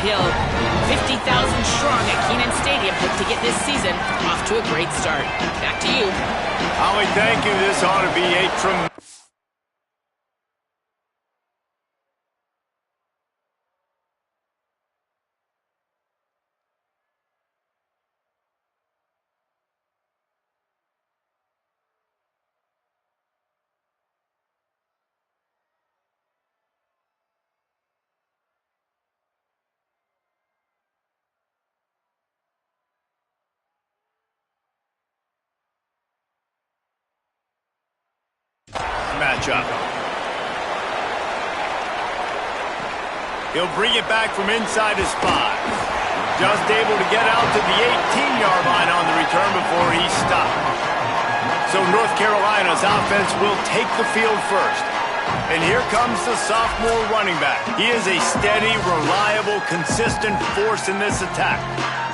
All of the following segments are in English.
Hill. 50,000 strong at Kenan Stadium hope to get this season off to a great start. Back to you. Holly, thank you. This ought to be a tremendous... matchup. He'll bring it back from inside his 5. Just able to get out to the 18-yard line on the return before he stopped. So North Carolina's offense will take the field first. And here comes the sophomore running back. He is a steady, reliable, consistent force in this attack.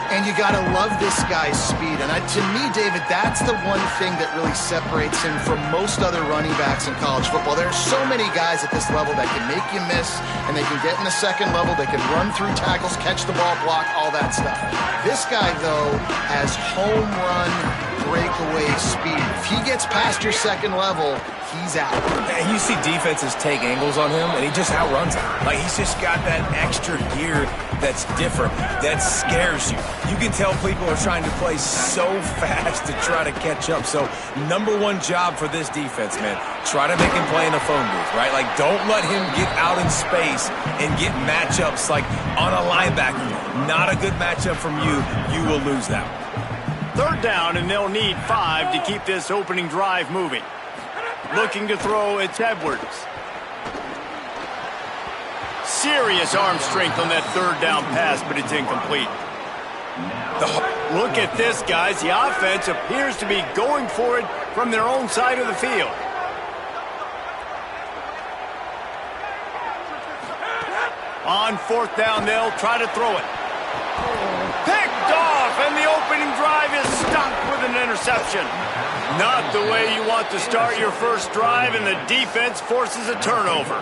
And you got to love this guy's speed. And to me, David, that's the one thing that really separates him from most other running backs in college football. There are so many guys at this level that can make you miss, and they can get in the second level, they can run through tackles, catch the ball, block, all that stuff. This guy, though, has home run breakaway speed. If he gets past your second level, he's out. You see defenses take angles on him, and he just outruns them. Like, he's just got that extra gear that's different, that scares you. You can tell people are trying to play so fast to try to catch up. So, #1 job for this defense, man. Try to make him play in the phone booth, right? Like, don't let him get out in space and get matchups like on a linebacker. Not a good matchup from you. You will lose that one. 3rd down, and they'll need 5 to keep this opening drive moving. Looking to throw, it's Edwards. Serious arm strength on that 3rd down pass, but it's incomplete. Look at this, guys. The offense appears to be going for it from their own side of the field. On 4th down, they'll try to throw it. Picked off, and the opening drive is stopped with an interception. Not the way you want to start your first drive, and the defense forces a turnover.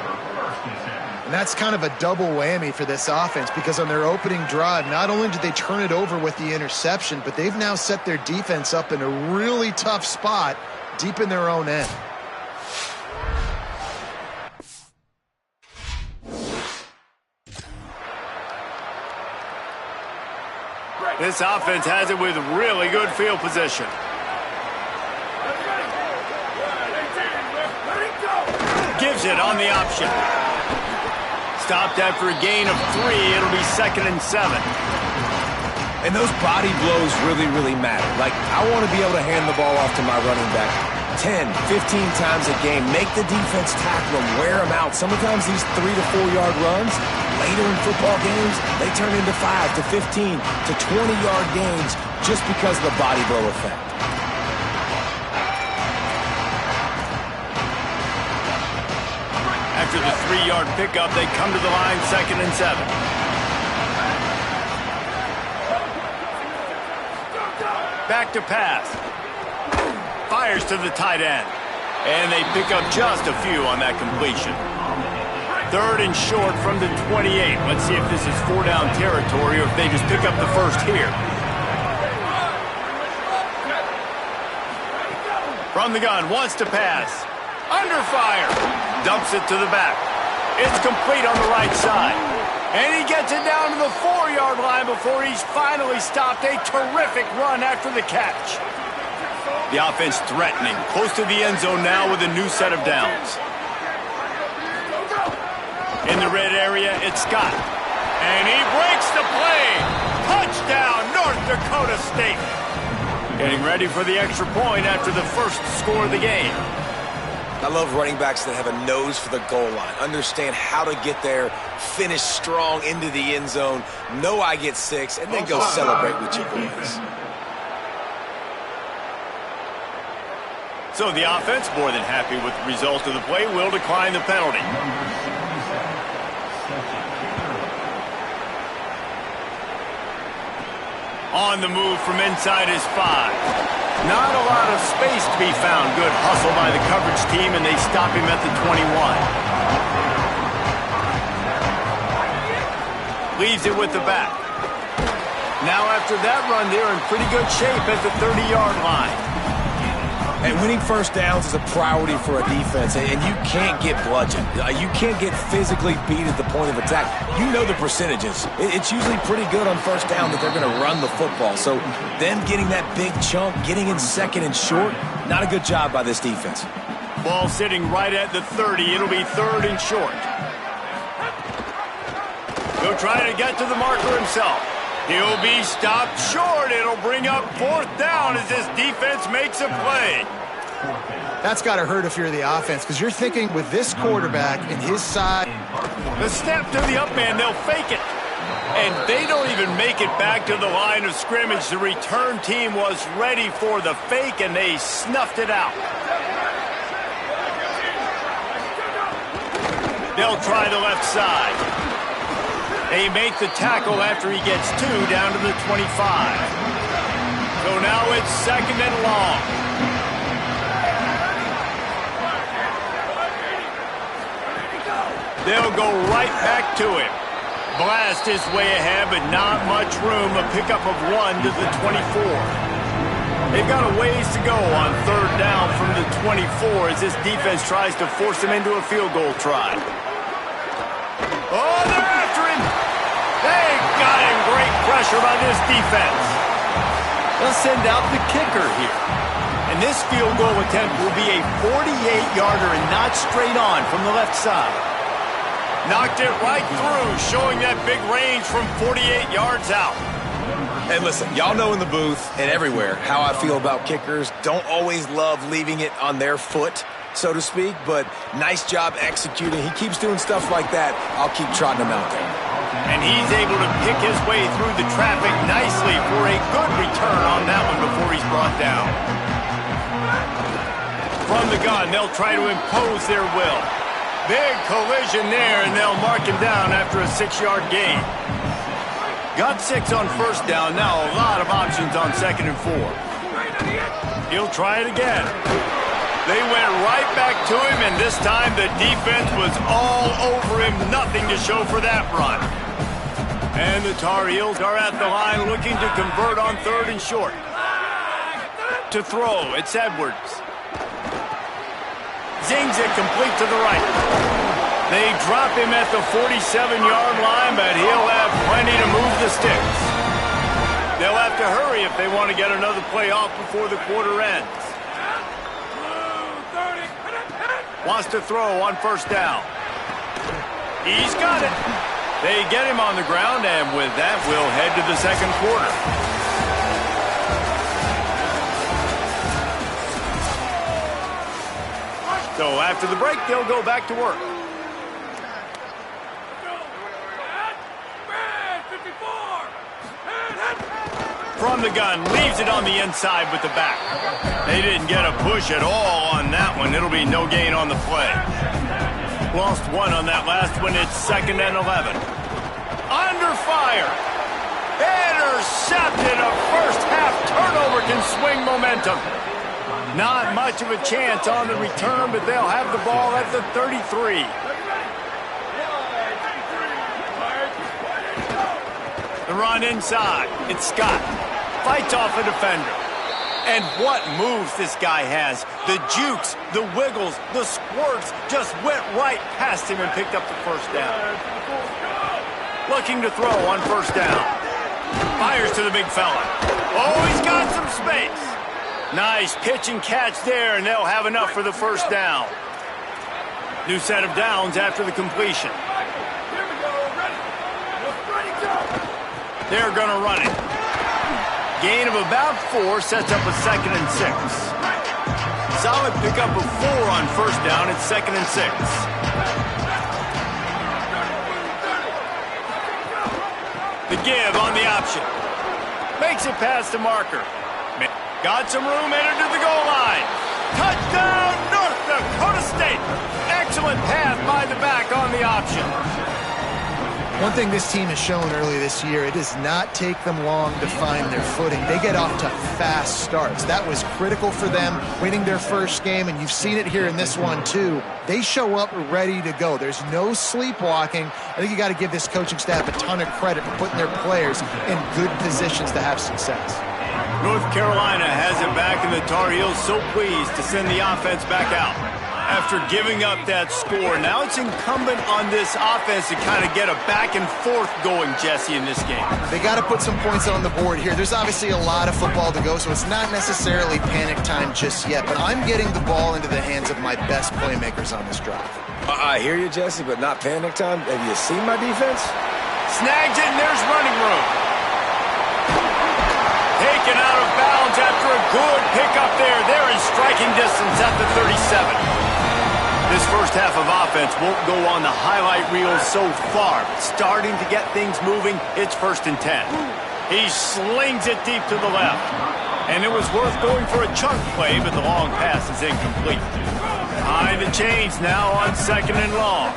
And that's kind of a double whammy for this offense, because on their opening drive, not only did they turn it over with the interception, but they've now set their defense up in a really tough spot deep in their own end. This offense has it with really good field position. Gives it on the option. Stopped after a gain of 3. It'll be 2nd and 7. And those body blows really, really matter. Like, I want to be able to hand the ball off to my running back 10, 15 times a game. Make the defense tackle them, wear them out. Sometimes these 3 to 4 yard runs, later in football games, they turn into 5 to 15 to 20 yard gains just because of the body blow effect. After the 3-yard pickup, they come to the line, 2nd and 7. Back to pass. Fires to the tight end. And they pick up just a few on that completion. 3rd and short from the 28. Let's see if this is 4-down territory or if they just pick up the first here. From the gun, wants to pass. Under fire. Dumps it to the back. It's complete on the right side. And he gets it down to the 4-yard line before he's finally stopped. A terrific run after the catch. The offense threatening. Close to the end zone now with a new set of downs. In the red area, it's Scott. And he breaks the play. Touchdown, North Dakota State. Getting ready for the extra point after the first score of the game. I love running backs that have a nose for the goal line, understand how to get there, finish strong into the end zone, know I get 6, and then go celebrate with your boys. So the offense, more than happy with the result of the play, will decline the penalty. On the move from inside his 5. Not a lot of space to be found. Good hustle by the coverage team, and they stop him at the 21. Leaves it with the back. Now after that run, they're in pretty good shape at the 30-yard line. And winning first downs is a priority for a defense, and you can't get bludgeoned. You can't get physically beat at the point of attack. You know the percentages. It's usually pretty good on first down that they're going to run the football. So them getting that big chunk, getting in second and short, not a good job by this defense. Ball sitting right at the 30. It'll be third and short. He'll try to get to the marker himself. He'll be stopped short. It'll bring up fourth down as this defense makes a play. That's got to hurt if you're the offense, because you're thinking with this quarterback and his side. The snap to the up man, they'll fake it. And they don't even make it back to the line of scrimmage. The return team was ready for the fake, and they snuffed it out. They'll try the left side. They make the tackle after he gets 2 down to the 25. So now it's second and long. They'll go right back to him. Blast his way ahead, but not much room. A pickup of 1 to the 24. They've got a ways to go on third down from the 24 as this defense tries to force him into a field goal try. Oh, they're after him. They got him. Great pressure by this defense. They'll send out the kicker here. And this field goal attempt will be a 48-yarder and not straight on from the left side. Knocked it right through, showing that big range from 48 yards out. And listen, y'all know in the booth and everywhere how I feel about kickers. Don't always love leaving it on their foot, so to speak, but nice job executing. He keeps doing stuff like that. I'll keep trotting him out there. And he's able to pick his way through the traffic nicely for a good return on that one before he's brought down. From the gun, they'll try to impose their will. Big collision there, and they'll mark him down after a 6-yard gain. Got 6 on first down. Now a lot of options on second and 4. He'll try it again. They went right back to him, and this time the defense was all over him. Nothing to show for that run. And the Tar Heels are at the line looking to convert on third and short. To throw, it's Edwards. Zings it complete to the right. They drop him at the 47-yard line, but he'll have plenty to move the sticks. They'll have to hurry if they want to get another play off before the quarter ends. Wants to throw on first down. He's got it. They get him on the ground, and with that, we'll head to the second quarter. So after the break, they'll go back to work. From the gun, leaves it on the inside with the back. They didn't get a push at all on that one. It'll be no gain on the play. Lost 1 on that last one. It's second and 11. Under fire. Intercepted. A first half turnover can swing momentum. Not much of a chance on the return, but they'll have the ball at the 33. The run inside. It's Scott. Fights off a defender. And what moves this guy has. The jukes, the wiggles, the squirts just went right past him and picked up the first down. Looking to throw on first down. Fires to the big fella. Oh, he's got some space. Nice pitch and catch there, and they'll have enough for the first down. New set of downs after the completion. They're going to run it. Gain of about 4 sets up a second and 6. Solid pickup of 4 on first down. It's second and 6. The give on the option. Makes it past the marker. Got some room, entered to the goal line. Touchdown, North Dakota State. Excellent pass by the back on the option. One thing this team has shown early this year, it does not take them long to find their footing. They get off to fast starts. That was critical for them, winning their first game, and you've seen it here in this one too. They show up ready to go. There's no sleepwalking. I think you got to give this coaching staff a ton of credit for putting their players in good positions to have success. North Carolina has it back, and the Tar Heels so pleased to send the offense back out. After giving up that score, now it's incumbent on this offense to kind of get a back and forth going, Jesse, in this game. They got to put some points on the board here. There's obviously a lot of football to go, so it's not necessarily panic time just yet, but I'm getting the ball into the hands of my best playmakers on this drive. I hear you, Jesse, but not panic time. Have you seen my defense? Snags it, and there's running room. Taken out of bounds after a good pickup there. They're in striking distance at the 37. This first half of offense won't go on the highlight reel so far. Starting to get things moving, it's 1st and 10. He slings it deep to the left. And it was worth going for a chunk play, but the long pass is incomplete. Behind the chains now on 2nd and long.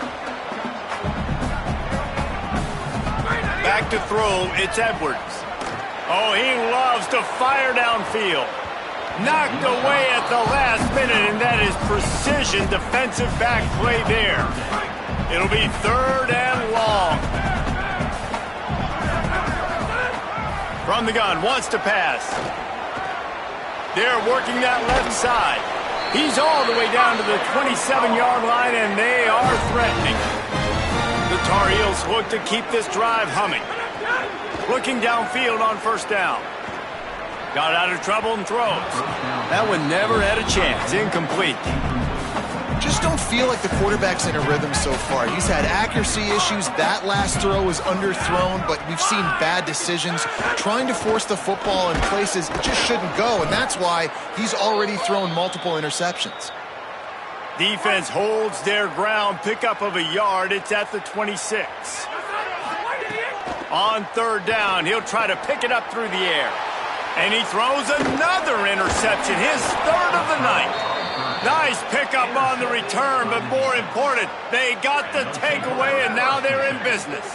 Back to throw, it's Edwards. Oh, he loves to fire downfield. Knocked away at the last minute, and that is precision defensive back play there. It'll be 3rd and long. From the gun, wants to pass. They're working that left side. He's all the way down to the 27-yard line, and they are threatening. The Tar Heels look to keep this drive humming. Looking downfield on 1st down. Got out of trouble and throws. That one never had a chance. Incomplete. Just don't feel like the quarterback's in a rhythm so far. He's had accuracy issues. That last throw was underthrown, but we've seen bad decisions. Trying to force the football in places it just shouldn't go, and that's why he's already thrown multiple interceptions. Defense holds their ground. Pickup of a yard. It's at the 26. On 3rd down, he'll try to pick it up through the air. And he throws another interception, his 3rd of the night. Nice pickup on the return, but more important, they got the takeaway, and now they're in business.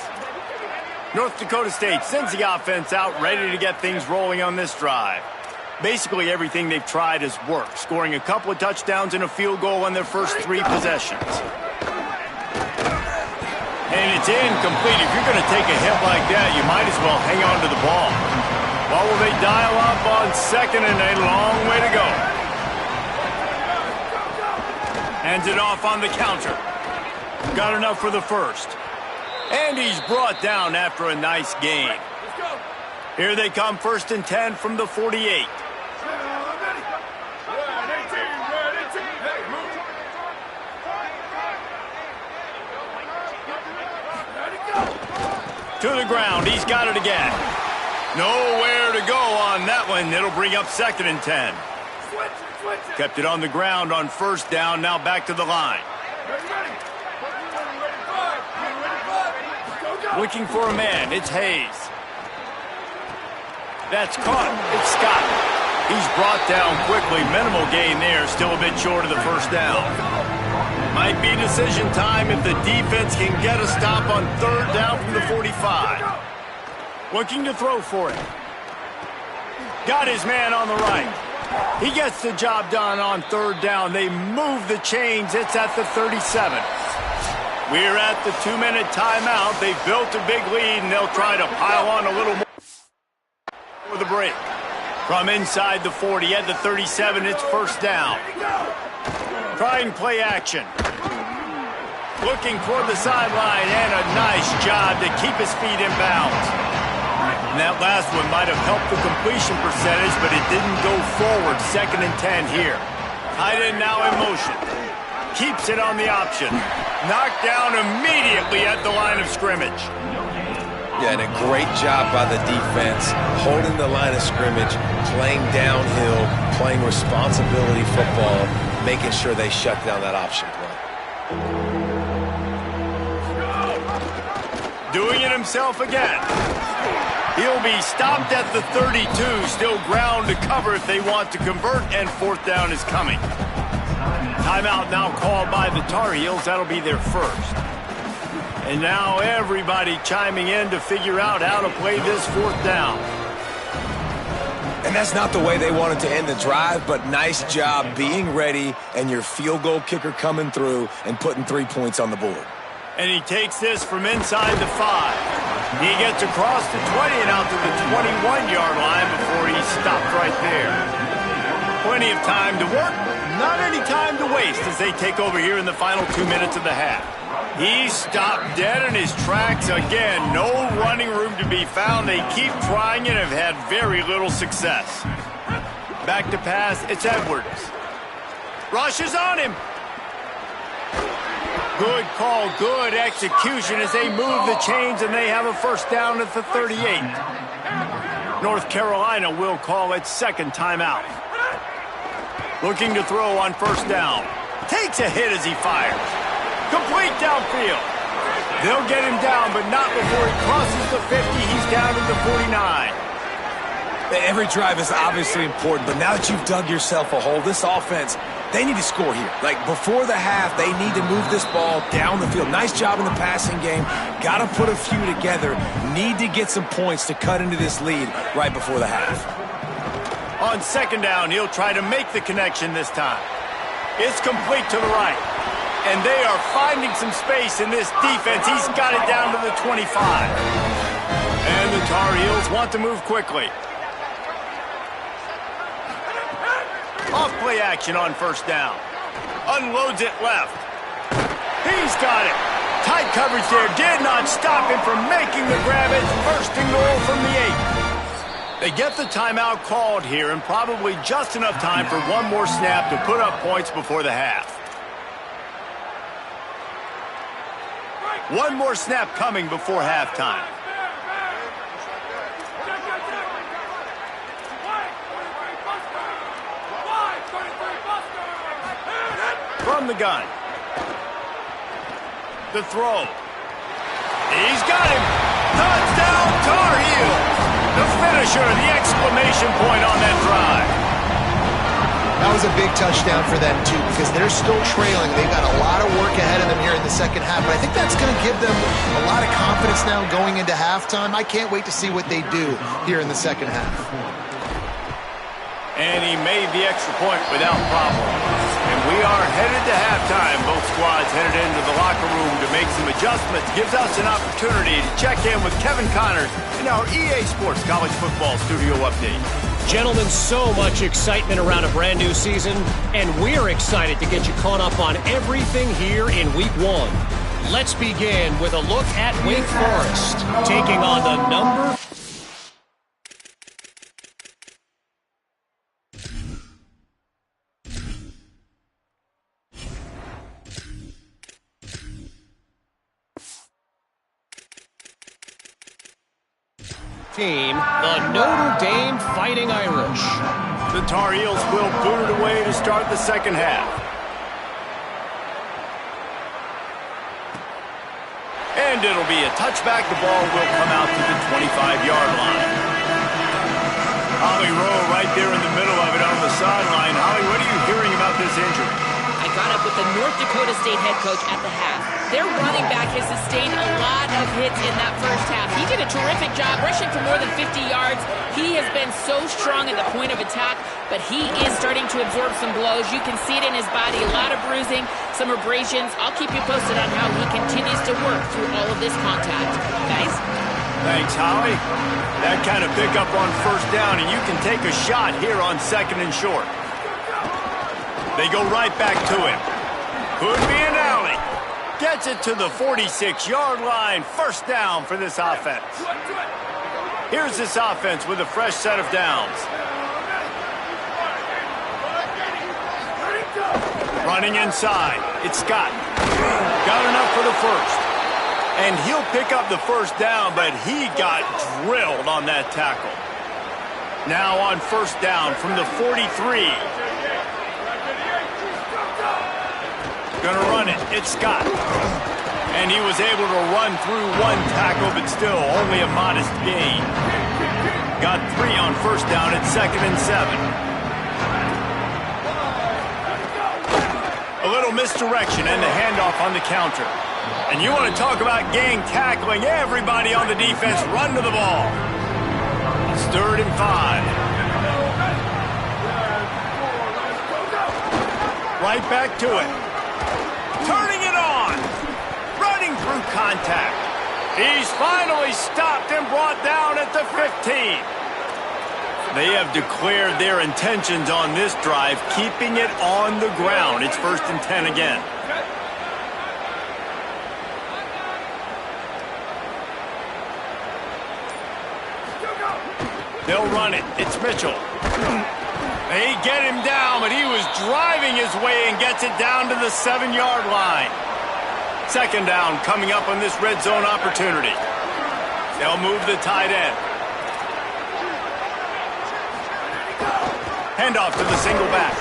North Dakota State sends the offense out, ready to get things rolling on this drive. Basically everything they've tried has worked, scoring a couple of touchdowns and a field goal on their first 3 possessions. And it's incomplete. If you're going to take a hit like that, you might as well hang on to the ball. Well, will they dial up on 2nd and a long way to go? Hands it off on the counter. Got enough for the 1st. And he's brought down after a nice gain. Here they come, 1st and 10 from the 48. To the ground, he's got it again. Nowhere to go on that one. It'll bring up 2nd and 10. Kept it on the ground on 1st down, now back to the line. Looking for a man, it's Hayes. That's caught, it's Scott. He's brought down quickly, minimal gain there, still a bit short of the 1st down. Might be decision time if the defense can get a stop on 3rd down from the 45. Looking to throw for it. Got his man on the right. He gets the job done on 3rd down. They move the chains. It's at the 37. We're at the 2-minute timeout. They've built a big lead, and they'll try to pile on a little more for the break. From inside the 40 at the 37, it's 1st down. Trying play action. Looking toward the sideline, and a nice job to keep his feet in bounds. And that last one might have helped the completion percentage, but it didn't go forward. 2nd and 10 here. Tight end now in motion. Keeps it on the option. Knocked down immediately at the line of scrimmage. Yeah, and a great job by the defense, holding the line of scrimmage, playing downhill, playing responsibility football, making sure they shut down that option play. Doing it himself again. He'll be stopped at the 32, still ground to cover if they want to convert, and 4th down is coming. Timeout now called by the Tar Heels. That'll be their 1st. And now everybody chiming in to figure out how to play this fourth down. And that's not the way they wanted to end the drive, but nice job being ready and your field goal kicker coming through and putting 3 points on the board. And he takes this from inside the 5. He gets across the 20 and out to the 21-yard line before he's stopped right there. Plenty of time to work, not any time to waste as they take over here in the final 2 minutes of the half. He stopped dead in his tracks again. No running room to be found. They keep trying and have had very little success. Back to pass, it's Edwards. Rushes on him. Good call, good execution as they move the chains and they have a first down at the 38. North Carolina will call its second timeout. Looking to throw on first down. Takes a hit as he fires. Complete downfield. They'll get him down, but not before he crosses the 50. He's down to the 49. Every drive is obviously important, but now that you've dug yourself a hole, this offense, they need to score here. Like, before the half, they need to move this ball down the field. Nice job in the passing game. Got to put a few together. Need to get some points to cut into this lead right before the half. On second down, he'll try to make the connection this time. It's complete to the right. And they are finding some space in this defense. He's got it down to the 25. And the Tar Heels want to move quickly. Off play action on first down. Unloads it left. He's got it. Tight coverage there did not stop him from making the grab. It's first and goal from the 8. They get the timeout called here and probably just enough time for one more snap to put up points before the half. One more snap coming before halftime. From the gun. The throw. He's got him. Touchdown, Tar Heels. The finisher, the exclamation point on that drive. That was a big touchdown for them, too, because they're still trailing. They've got a lot of work ahead of them here in the second half, but I think that's going to give them a lot of confidence now going into halftime. I can't wait to see what they do here in the second half. And he made the extra point without problem. And we are headed to halftime. Both squads headed into the locker room to make some adjustments. Gives us an opportunity to check in with Kevin Connors in our EA Sports College Football Studio Update. Gentlemen, so much excitement around a brand new season, and we're excited to get you caught up on everything here in Week 1. Let's begin with a look at Wake Forest, taking on the number team, the Notre Dame Fighting Irish. The Tar Heels will boot it away to start the second half. And it'll be a touchback. The ball will come out to the 25-yard line. Holly Rowe right there in the middle of it on the sideline. Holly, what are you hearing about this injury? I got up with the North Dakota State head coach at the half. Their running back has sustained a lot of hits in that first half. He did a terrific job rushing for more than 50 yards. He has been so strong at the point of attack, but he is starting to absorb some blows. You can see it in his body, a lot of bruising, some abrasions. I'll keep you posted on how he continues to work through all of this contact. Guys? Thanks, Holly. That kind of pickup on first down, and you can take a shot here on second and short. They go right back to him. Could be an alley. Gets it to the 46-yard line. First down for this offense. Here's this offense with a fresh set of downs. Running inside. It's Scott. Got enough for the first. And he'll pick up the first down, but he got drilled on that tackle. Now on first down from the 43. Gonna run it. It's Scott. And he was able to run through one tackle, but still only a modest gain. Got 3 on first down at second and 7. A little misdirection and the handoff on the counter. And you want to talk about gang tackling, everybody on the defense run to the ball. It's 3rd and 5. Right back to it. Turning it on. Running through contact. He's finally stopped and brought down at the 15. They have declared their intentions on this drive, keeping it on the ground. It's 1st and 10 again. They'll run it. It's Mitchell. They get him down, but he was driving his way and gets it down to the 7-yard line. 2nd down coming up on this red zone opportunity. They'll move the tight end. Handoff to the single back.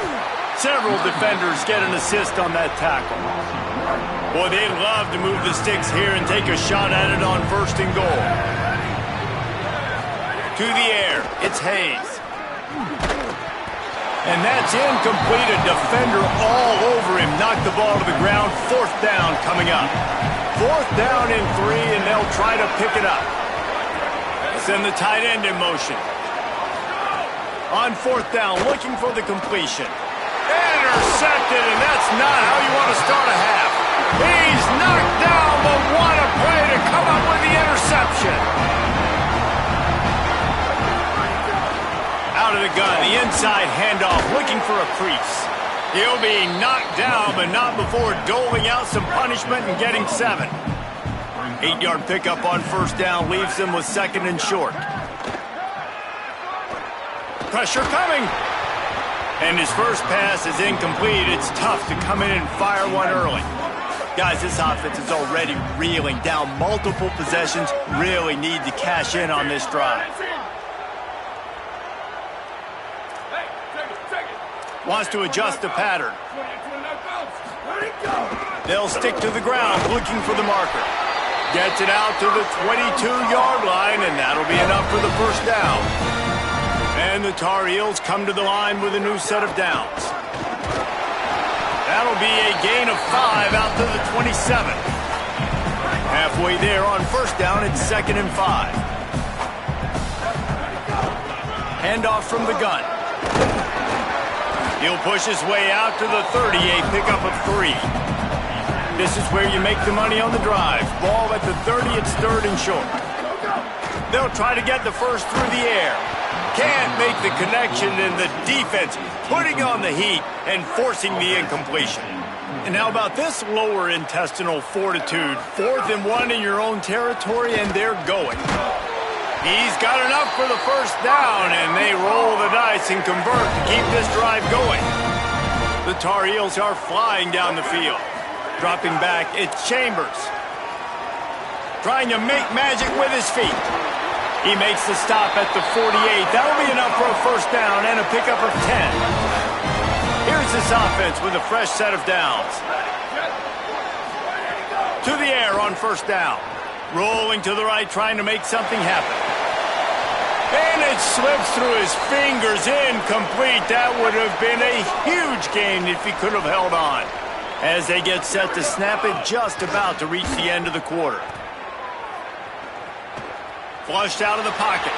Several defenders get an assist on that tackle. Boy, they'd love to move the sticks here and take a shot at it on 1st and goal. To the air, it's Hayes. And that's incomplete. A defender all over him. Knocked the ball to the ground. 4th down coming up. 4th down and 3, and they'll try to pick it up. Send the tight end in motion. On 4th down, looking for the completion. Intercepted, and that's not how you want to start a half. He's knocked down, but what a play to come up with the interception. Out of the gun, the inside handoff, looking for a crease. He'll be knocked down, but not before doling out some punishment and getting 7. 8-yard pickup on 1st down leaves him with 2nd and short. Pressure coming. And his first pass is incomplete. It's tough to come in and fire one early. Guys, this offense is already reeling down multiple possessions. Really need to cash in on this drive. Wants to adjust the pattern. They'll stick to the ground, looking for the marker. Gets it out to the 22-yard line, and that'll be enough for the 1st down. And the Tar Heels come to the line with a new set of downs. That'll be a gain of 5 out to the 27. Halfway there on 1st down, it's 2nd and 5. Handoff from the gun. He'll push his way out to the 38, pickup of 3. This is where you make the money on the drive. Ball at the 30, it's 3rd and short. They'll try to get the first through the air. Can't make the connection, and the defense putting on the heat and forcing the incompletion. And how about this lower intestinal fortitude? 4th and 1 in your own territory, and they're going. He's got enough for the 1st down, and they roll the dice and convert to keep this drive going. The Tar Heels are flying down the field. Dropping back, it's Chambers. Trying to make magic with his feet. He makes the stop at the 48. That'll be enough for a 1st down and a pickup of 10. Here's this offense with a fresh set of downs. To the air on 1st down. Rolling to the right, trying to make something happen. And it slips through his fingers, incomplete. That would have been a huge gain if he could have held on. As they get set to snap it, just about to reach the end of the quarter. Flushed out of the pocket.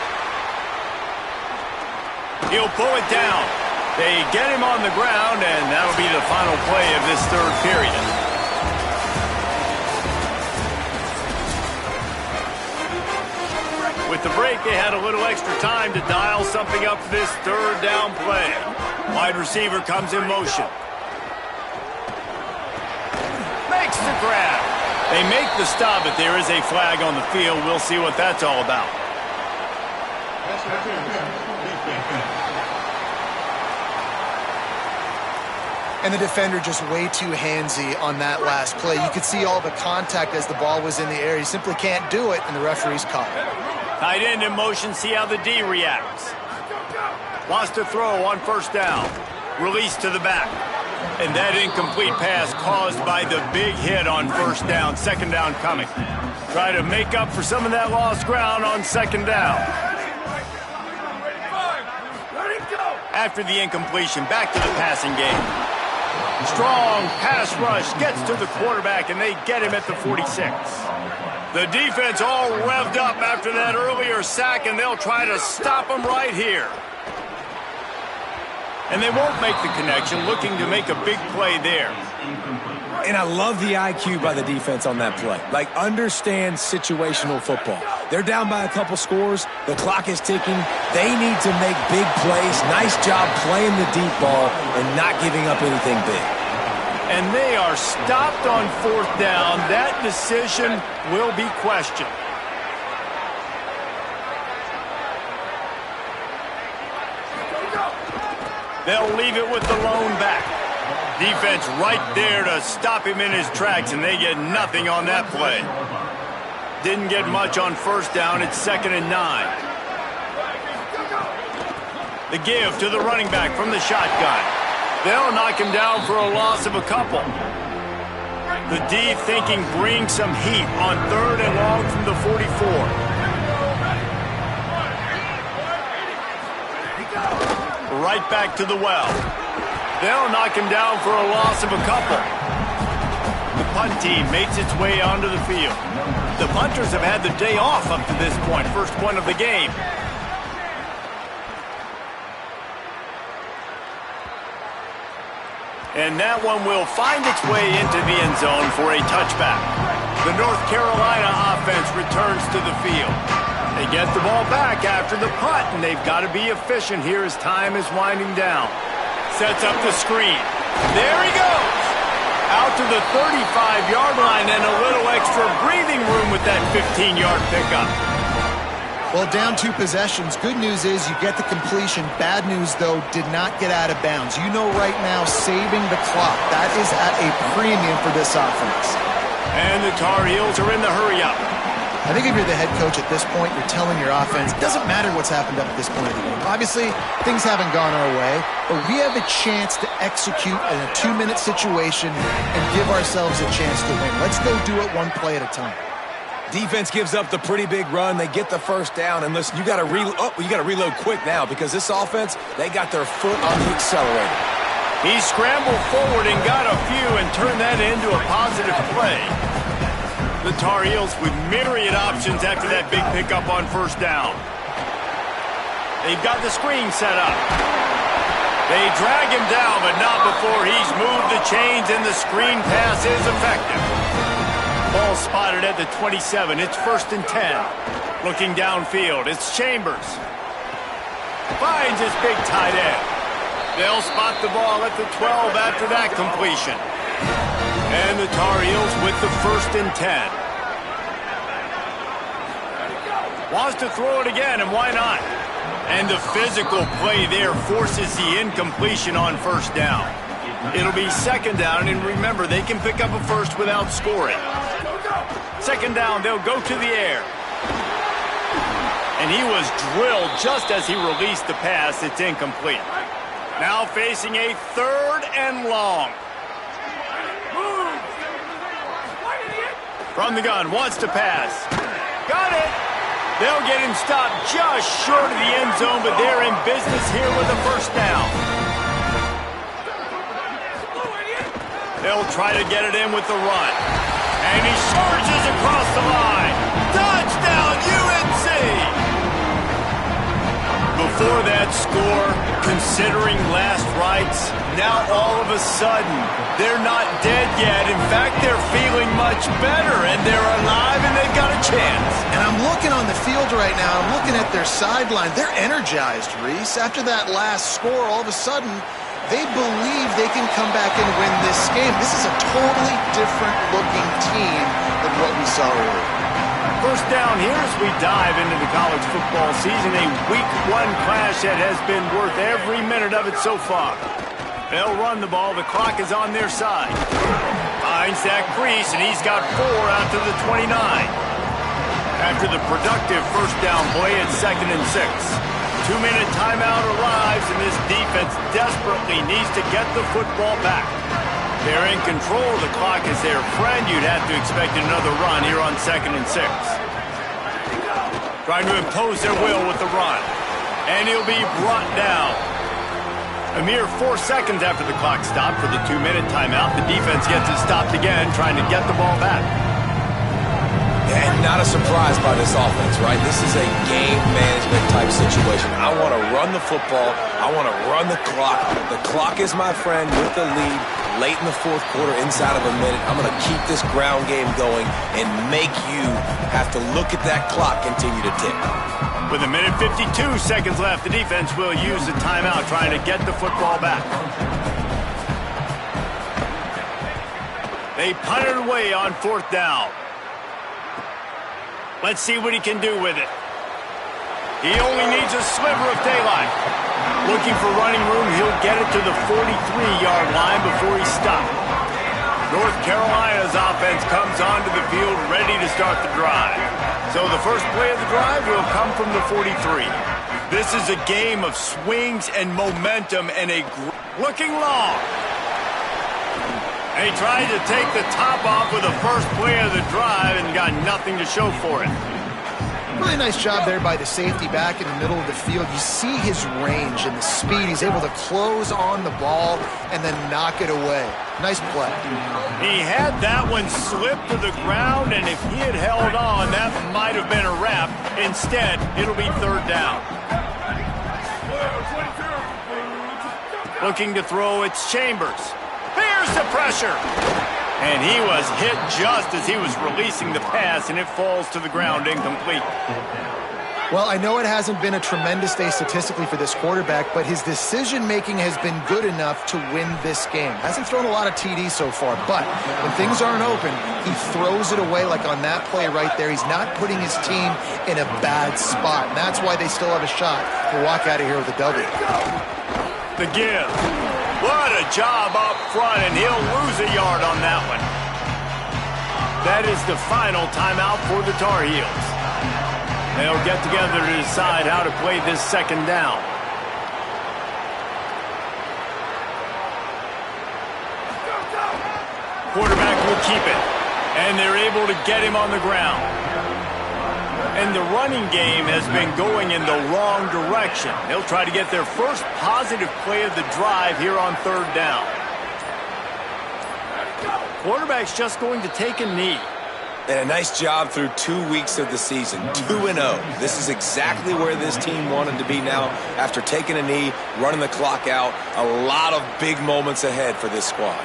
He'll pull it down. They get him on the ground, and that'll be the final play of this 3rd period. With the break, they had a little extra time to dial something up for this 3rd down play. Wide receiver comes in motion. Makes the grab. They make the stop, but there is a flag on the field. We'll see what that's all about. And the defender just way too handsy on that last play. You could see all the contact as the ball was in the air. He simply can't do it, and the referee's caught it. Tight end in motion, see how the D reacts. Wants to throw on 1st down. Release to the back. And that incomplete pass caused by the big hit on 1st down. 2nd down coming. Try to make up for some of that lost ground on 2nd down. After the incompletion, back to the passing game. Strong pass rush gets to the quarterback, and they get him at the 46. The defense all revved up after that earlier sack, and they'll try to stop him right here. And they won't make the connection, looking to make a big play there. And I love the IQ by the defense on that play. Like, understand situational football. They're down by a couple scores. The clock is ticking. They need to make big plays. Nice job playing the deep ball and not giving up anything big. And they are stopped on 4th down. That decision will be questioned. They'll leave it with the lone back. Defense right there to stop him in his tracks, and they get nothing on that play. Didn't get much on 1st down. It's 2nd and 9. The give to the running back from the shotgun. They'll knock him down for a loss of a couple. The D thinking bring some heat on 3rd and long from the 44. Right back to the well. They'll knock him down for a loss of a couple. The punt team makes its way onto the field. The punters have had the day off up to this point. First one of the game. And that one will find its way into the end zone for a touchback. The North Carolina offense returns to the field. They get the ball back after the punt, and they've got to be efficient here as time is winding down. Sets up the screen. There he goes. Out to the 35-yard line, and a little extra breathing room with that 15-yard pickup. Well, down 2 possessions. Good news is you get the completion. Bad news, though, did not get out of bounds. You know right now, saving the clock. That is at a premium for this offense. And the Tar Heels are in the hurry-up. I think if you're the head coach at this point, you're telling your offense, it doesn't matter what's happened up at this point of the game. Obviously, things haven't gone our way, but we have a chance to execute in a 2-minute situation and give ourselves a chance to win. Let's go do it one play at a time. Defense gives up the pretty big run. They get the 1st down, and listen, you got to reload quick now because this offense, they got their foot on the accelerator. He scrambled forward and got a few and turned that into a positive play. The Tar Heels with myriad options after that big pickup on 1st down. They've got the screen set up. They drag him down, but not before he's moved the chains, and the screen pass is effective. Ball spotted at the 27. It's 1st and 10. Looking downfield, it's Chambers. Finds his big tight end. They'll spot the ball at the 12 after that completion. And the Tar Heels with the 1st and 10. Wants to throw it again, and why not? And the physical play there forces the incompletion on 1st down. It'll be 2nd down, and remember, they can pick up a 1st without scoring. 2nd down, they'll go to the air. And he was drilled just as he released the pass. It's incomplete. Now facing a 3rd and long. From the gun, wants to pass. Got it! They'll get him stopped just short of the end zone, but they're in business here with a 1st down. They'll try to get it in with the run. And he charges across the line. Touchdown, UNC! Before that score, considering last rites, now all of a sudden, they're not dead yet. In fact, they're feeling much better, and they're alive, and they've got a chance. And I'm looking on the field right now. I'm looking at their sideline. They're energized, Reese. After that last score, all of a sudden, they believe they can come back and win this game. This is a totally different-looking team than what we saw earlier. 1st down here as we dive into the college football season. A Week 1 clash that has been worth every minute of it so far. They'll run the ball. The clock is on their side. Finds that crease, and he's got 4 out to the 29. After the productive 1st down play, it's 2nd and 6. 2-minute timeout arrives, and this defense desperately needs to get the football back. They're in control. The clock is their friend. You'd have to expect another run here on 2nd and 6. Trying to impose their will with the run. And he'll be brought down. A mere 4 seconds after the clock stopped for the 2-minute timeout, the defense gets it stopped again, trying to get the ball back. And not a surprise by this offense, right? This is a game management type situation. I want to run the football. I want to run the clock. The clock is my friend with the lead late in the fourth quarter, inside of a minute. I'm going to keep this ground game going and make you have to look at that clock continue to tick. With a minute 52 seconds left, the defense will use the timeout trying to get the football back. They punt it away on 4th down. Let's see what he can do with it. He only needs a sliver of daylight. Looking for running room, he'll get it to the 43-yard line before he stopped. North Carolina's offense comes onto the field ready to start the drive. So the first play of the drive will come from the 43. This is a game of swings and momentum and looking long. And he tried to take the top off with the first play of the drive and got nothing to show for it. Really nice job there by the safety back in the middle of the field. You see his range and the speed. He's able to close on the ball and then knock it away. Nice play. He had that one slip to the ground, and if he had held on, that might have been a wrap. Instead, it'll be 3rd down. Looking to throw, it's Chambers. There's the pressure. And he was hit just as he was releasing the pass, and it falls to the ground incomplete. Well, I know it hasn't been a tremendous day statistically for this quarterback, but his decision-making has been good enough to win this game. Hasn't thrown a lot of TDs so far, but when things aren't open, he throws it away like on that play right there. He's not putting his team in a bad spot, and that's why they still have a shot to walk out of here with a W. The give. What a job up front, and he'll lose a yard on that one. That is the final timeout for the Tar Heels. They'll get together to decide how to play this 2nd down. Quarterback will keep it, and they're able to get him on the ground. And the running game has been going in the wrong direction. They'll try to get their first positive play of the drive here on 3rd down. Quarterback's just going to take a knee. And a nice job through 2 weeks of the season, 2-0. This is exactly where this team wanted to be now after taking a knee, running the clock out. A lot of big moments ahead for this squad.